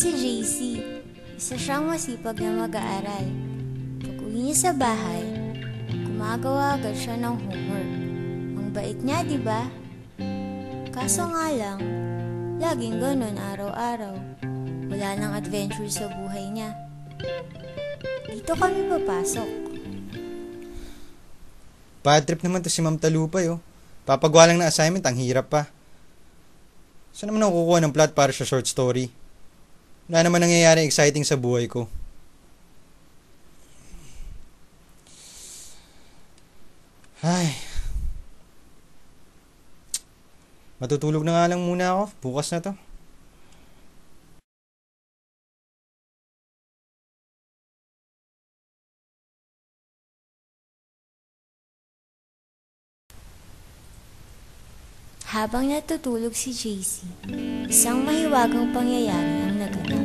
si JC. Isa siyang masipag na mag-aaral. Pag-uwi niya sa bahay, gumagawa agad siya ng homework. Ang bait niya, di ba? Kaso nga lang, laging ganun araw-araw. Wala nang adventure sa buhay niya. Dito kami papasok. Bad trip naman to si Ma'am Talupay, oh. Papagawa lang na assignment, ang hirap pa. Saan naman ako kukuha ng plot para sa short story? Wala naman nangyayari exciting sa buhay ko. Ay. Matutulog na nga lang muna ako. Bukas na to. Habang natutulog si JC, isang mahiwagang pangyayari ang naganap.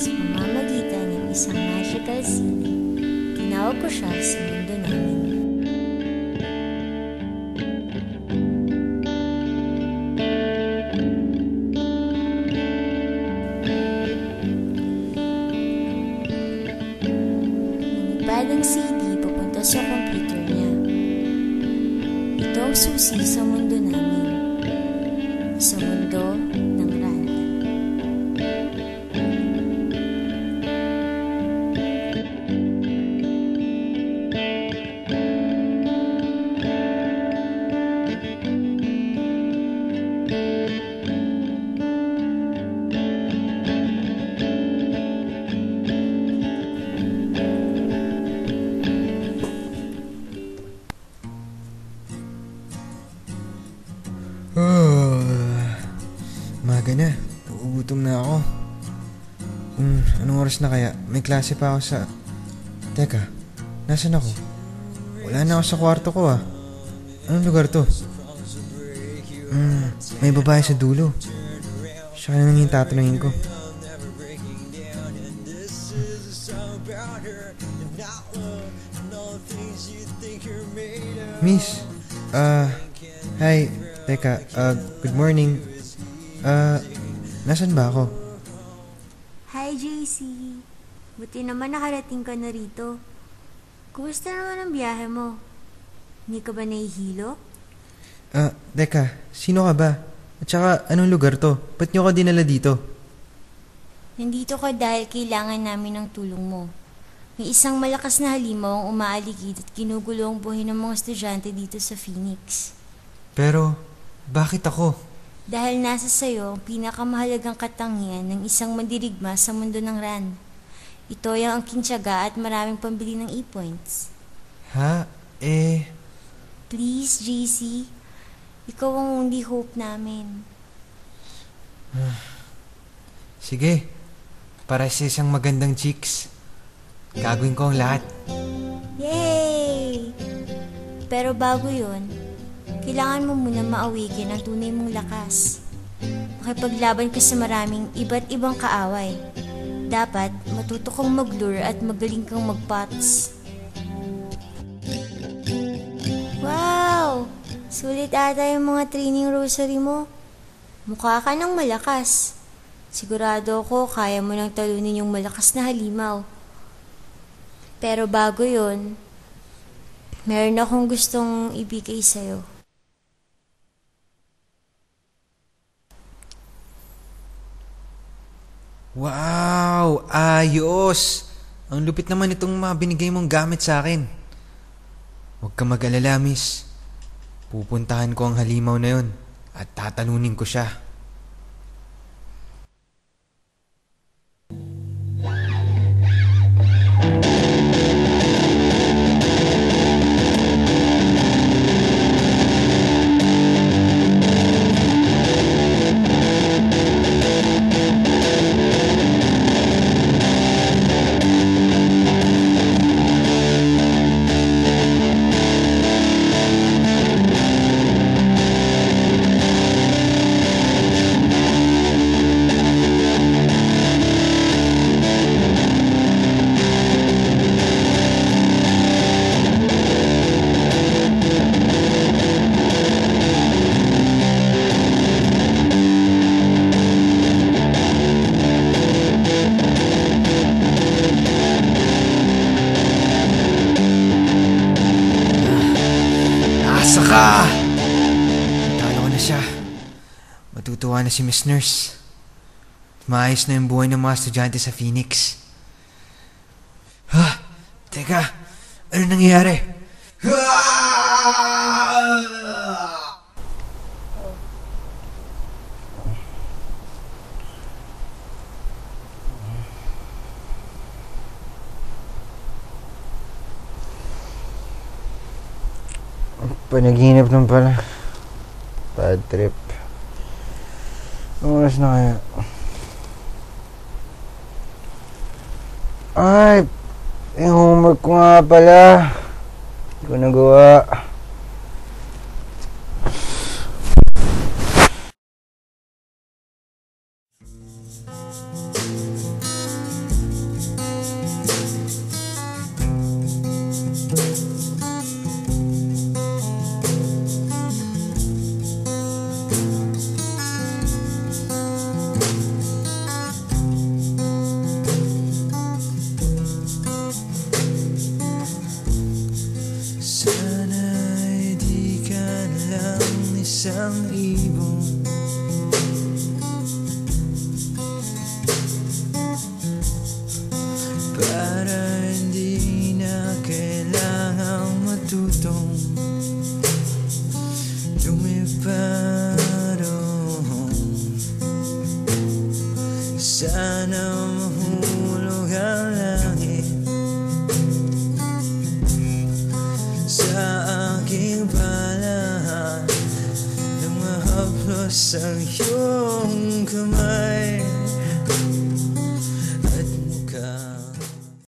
Sa pamamagitan ng isang magical scene, tinawag ko siya sa mundo namin. Lumipad ang CD papunta sa computer niya. Ito ang susi sa mundo namin. Sa mundo ng Ran. Umaga na. Nagugutom na ako. Anong oras na kaya? May klase pa ako sa... Teka, nasan ako? Wala na ako sa kwarto ko ah. Anong lugar to? May babae sa dulo. Siya na lang yung tatanungin ko. Miss, hi. Teka, good morning. Nasan ba ako? Hi, JC. Buti naman nakarating ka na rito. Kumusta naman ang biyahe mo? Hindi ka ba nahihilo? Teka, sino ka ba? At saka, anong lugar to? Ba't nyo ka dinala dito? Nandito ka dahil kailangan namin ng tulong mo. May isang malakas na halimaw ang umaaligid at ginugulo ang buhay ng mga estudyante dito sa Phoenix. Pero, bakit ako? Dahil nasa sayo ang pinakamahalagang katangian ng isang mandirigma sa mundo ng Ran. Ito ay ang aking tiyaga at maraming pambili ng e-points. Ha? Please, JC. Ikaw ang only hope namin. Sige. Para sa isang magandang chicks. Gagawin ko ang lahat. Yay! Pero bago yun, kailangan mo muna maawigin ang tunay mong lakas. Makipaglaban ka sa maraming iba't ibang kaaway. Dapat matuto kang mag-lure at magaling kang mag-pots. Wow! Sulit ata yung mga training rosary mo. Mukha ka ng malakas. Sigurado ako kaya mo nang talunin yung malakas na halimaw. Pero bago yun, meron akong gustong ibigay sa'yo. Wow! Ayos! Ang lupit naman itong mga binigay mong gamit sa akin. Huwag ka mag-alala, miss. Pupuntahan ko ang halimaw na yun at tatalunin ko siya. ka! Talo ko na siya. Matutuwa na si Miss Nurse. Maayos na yung buhay ng mga estudyante sa Phoenix. Ha? Teka, ano nangyayari? Panaginip lang pala. Bad trip. Anong oras na kaya? Ay, yung homework ko nga pala. Hindi ko nagawa. Sana'y di ka lang isang ibon. Para hindi na kailangang matutong lumipad. Sana mahulog ang langit sa aking palahan nang mahaplos ang iyong kamay.